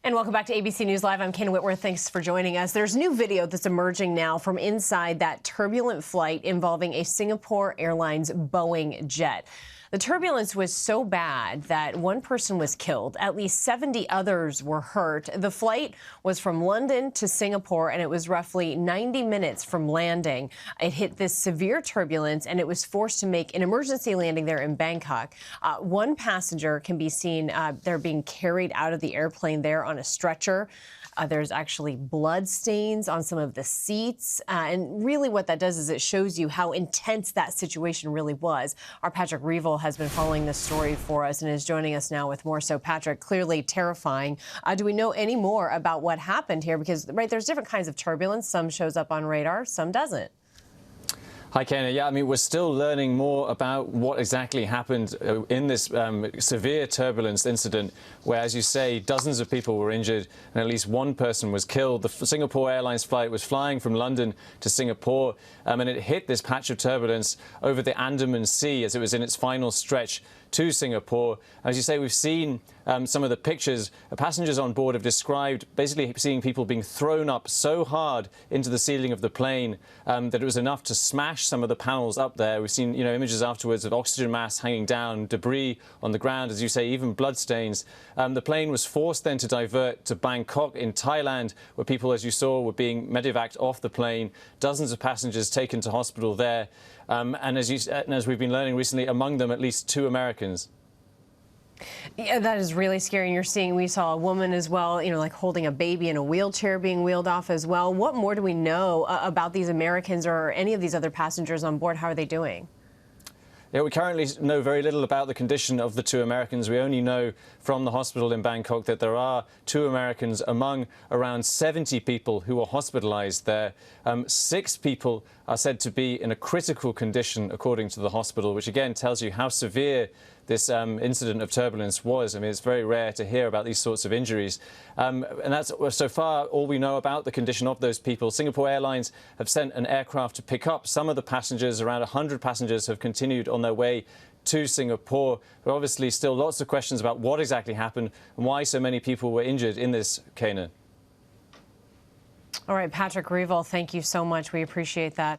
And welcome back to ABC News Live. I'm Kane Whitworth. Thanks for joining us. There's new video that's emerging now from inside that turbulent flight involving a Singapore Airlines Boeing jet. The turbulence was so bad that one person was killed. At least 70 others were hurt. The flight was from London to Singapore, and it was roughly 90 minutes from landing. It hit this severe turbulence, and it was forced to make an emergency landing there in Bangkok. One passenger can be seen, they're being carried out of the airplane there on a stretcher. There's actually blood stains on some of the seats. And really what that does is it shows you how intense that situation really was. Our Patrick Reevell has been following this story for us and is joining us now with more. So, Patrick, clearly terrifying. Do we know any more about what happened here? Because, right, there's different kinds of turbulence. Some shows up on radar, some doesn't. Hi, Kenna. Yeah, I mean, we're still learning more about what exactly happened in this severe turbulence incident where, as you say, dozens of people were injured and at least one person was killed. The Singapore Airlines flight was flying from London to Singapore and it hit this patch of turbulence over the Andaman Sea as it was in its final stretch to Singapore. As you say, we've seen some of the pictures. Passengers on board have described basically seeing people being thrown up so hard into the ceiling of the plane that it was enough to smash some of the panels up there. We've seen, images afterwards of oxygen masks hanging down, debris on the ground, as you say, even bloodstains. The plane was forced then to divert to Bangkok in Thailand, where people, as you saw, were being medevaced off the plane. Dozens of passengers taken to hospital there. And as we've been learning recently, among them at least 2 Americans. Yeah, that is really scary. We saw a woman as well, like holding a baby in a wheelchair being wheeled off as well. What more do we know about these Americans or any of these other passengers on board? How are they doing? Yeah, we currently know very little about the condition of the 2 Americans. We only know from the hospital in Bangkok that there are 2 Americans among around 70 people who are hospitalized there. 6 people are said to be in a critical condition, according to the hospital, which again tells you how severe this incident of turbulence was. I mean, it's very rare to hear about these sorts of injuries. And that's so far all we know about the condition of those people. Singapore Airlines have sent an aircraft to pick up some of the passengers. Around 100 passengers have continued on their way to Singapore. But obviously still lots of questions about what exactly happened and why so many people were injured in this, Kana. All right, Patrick Reevell, thank you so much. We appreciate that.